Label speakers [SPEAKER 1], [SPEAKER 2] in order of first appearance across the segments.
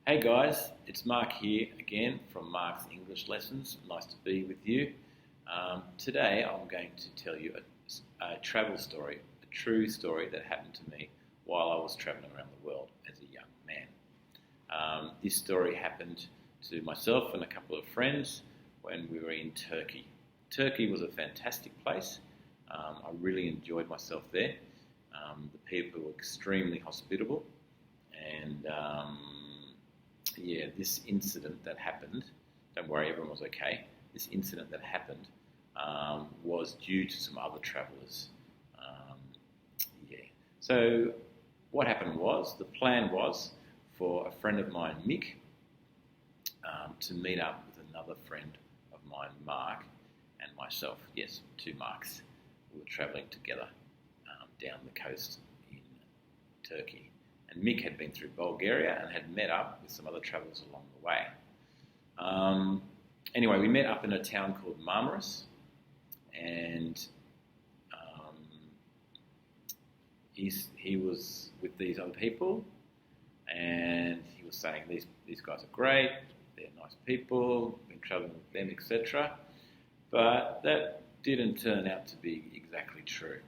[SPEAKER 1] Hey guys, it's Mark here again from Mark's English Lessons. Nice to be with you. Today I'm going to tell you a travel story, a true story that happened to me while I was traveling around the world as a young man. This story happened to myself and a couple of friends when we were in Turkey. Turkey was a fantastic place. I really enjoyed myself there. The people were extremely hospitable and this incident that happened, don't worry, everyone was okay. This incident that happened was due to some other travellers. So what happened was, the plan was for a friend of mine, Mick, to meet up with another friend of mine, Mark, and myself. Yes, two Marks. We were travelling together down the coast in Turkey. And Mick had been through Bulgaria and had met up with some other travellers along the way. Anyway, we met up in a town called Marmaris, and he was with these other people, and he was saying these guys are great, they're nice people, been travelling with them, etc. But that didn't turn out to be exactly true.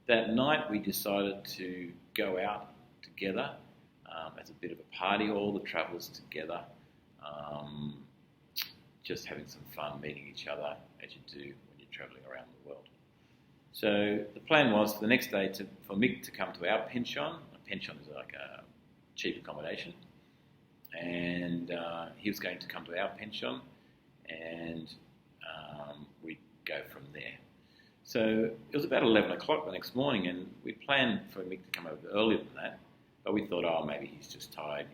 [SPEAKER 1] That night we decided to go out together as a bit of a party, all the travellers together, just having some fun, meeting each other as you do when you're travelling around the world. So the plan was for the next day for Mick to come to our pension. A pension is like a cheap accommodation, and he was going to come to our pension, and we'd go from there. So it was about 11 o'clock the next morning, and we planned for Mick to come over earlier than that, but we thought, oh, maybe he's just tired,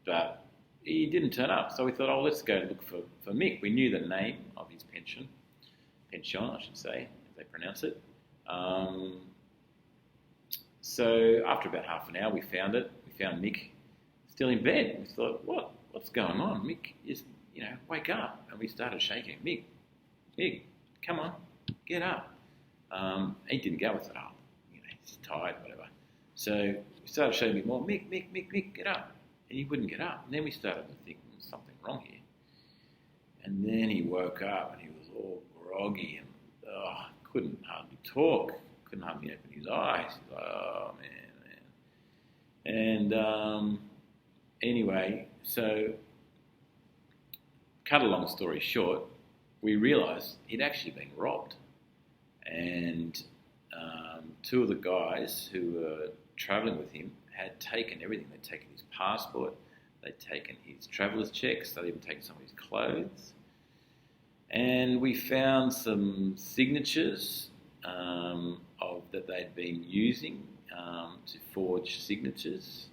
[SPEAKER 1] But he didn't turn up, so we thought, oh, let's go look for Mick. We knew the name of his pension, I should say, as they pronounce it. So after about half an hour, we found it. We found Mick still in bed. We thought, what's going on? Mick is, wake up. And we started shaking. Mick, come on, get up. He didn't go. We thought, he's tired, whatever. So we started shaking him more. Mick, get up. And he wouldn't get up. And then we started to think there's something wrong here. And then he woke up and he was all groggy and couldn't hardly talk, couldn't hardly open his eyes. He's like, oh man. And anyway, so cut a long story short, we realised he'd actually been robbed. And two of the guys who were travelling with him had taken everything. They'd taken his passport, they'd taken his traveller's checks, they'd even taken some of his clothes. And we found some signatures that they'd been using to forge signatures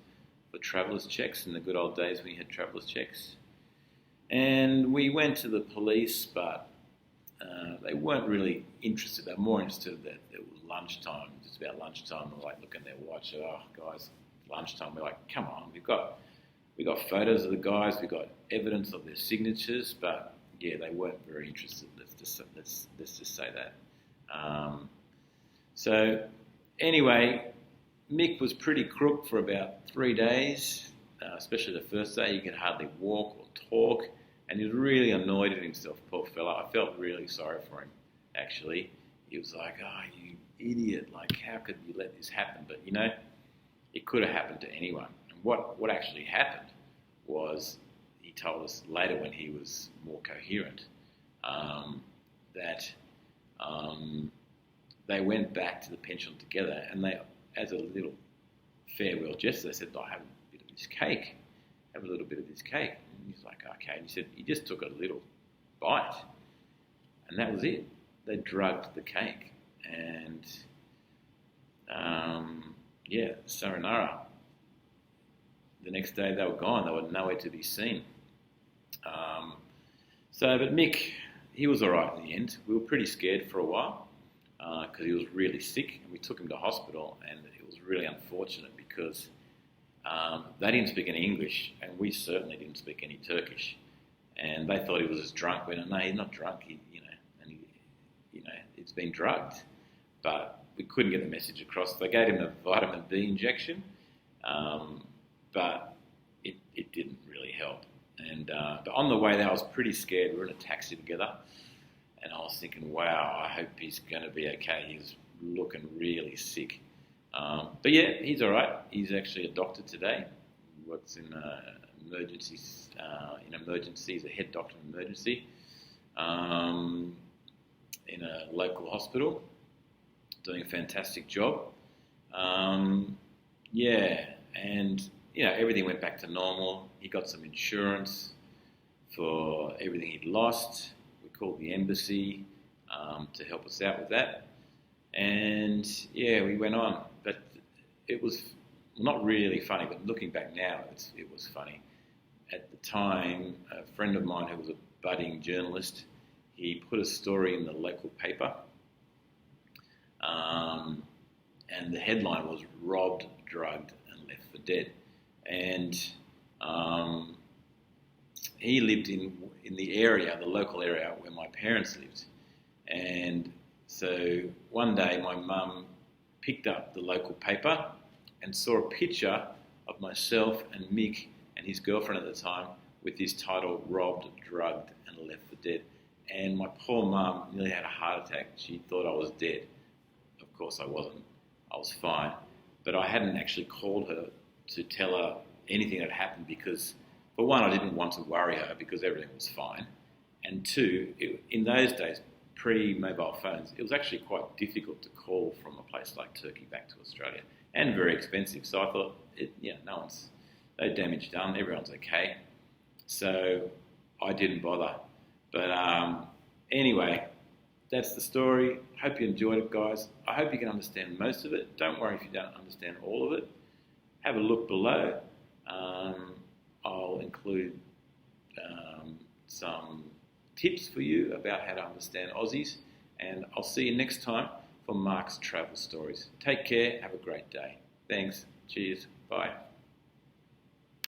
[SPEAKER 1] for traveller's checks in the good old days when you had traveller's checks. And we went to the police, but they weren't really interested. They were more interested that it was lunchtime, just about lunchtime. They were like looking at their watch. Oh, guys, lunchtime. We're like, come on, we got photos of the guys, we got evidence of their signatures, but yeah, they weren't very interested. Let's just say that. So anyway, Mick was pretty crook for about 3 days, especially the first day. He could hardly walk or talk, and he was really annoyed at himself, poor fella. I felt really sorry for him, actually. He was like, oh, you idiot, like how could you let this happen? But it could have happened to anyone. And what actually happened was, he told us later when he was more coherent, that they went back to the pension together, and they, as a little farewell gesture, they said, "I have a bit of this cake. Have a little bit of this cake." And he's like, "Okay." And he said he just took a little bite, and that was it. They drugged the cake, and sayonara. The next day they were gone. They were nowhere to be seen. But Mick, he was all right in the end. We were pretty scared for a while because he was really sick, and we took him to hospital, and it was really unfortunate because they didn't speak any English, and we certainly didn't speak any Turkish, and they thought he was just drunk. We went, no, he's not drunk. He's been drugged. But we couldn't get the message across. They gave him a vitamin B injection, but it didn't really help. And but on the way there, I was pretty scared. We were in a taxi together, and I was thinking, wow, I hope he's going to be okay. He's looking really sick. But yeah, he's all right. He's actually a doctor today. He works in emergencies. He's a head doctor in emergency in a local hospital, doing a fantastic job. Yeah, and everything went back to normal. He got some insurance for everything he'd lost. We called the embassy to help us out with that. And yeah, we went on. But it was not really funny, but looking back now, it was funny. At the time, a friend of mine who was a budding journalist, he put a story in the local paper, and the headline was "Robbed, Drugged and Left for Dead." And he lived in the area, the local area where my parents lived. And so one day my mum picked up the local paper and saw a picture of myself and Mick and his girlfriend at the time with this title, "Robbed, Drugged and Left for Dead." And my poor mum nearly had a heart attack. She thought I was dead. Of course I wasn't. I was fine. But I hadn't actually called her to tell her anything that happened because, for one, I didn't want to worry her because everything was fine. And two, in those days, pre-mobile phones, it was actually quite difficult to call from a place like Turkey back to Australia, and very expensive. So I thought, no damage done, everyone's okay. So I didn't bother. But anyway, that's the story. Hope you enjoyed it, guys. I hope you can understand most of it. Don't worry if you don't understand all of it. Have a look below. I'll include some tips for you about how to understand Aussies. And I'll see you next time for Mark's Travel Stories. Take care. Have a great day. Thanks. Cheers. Bye.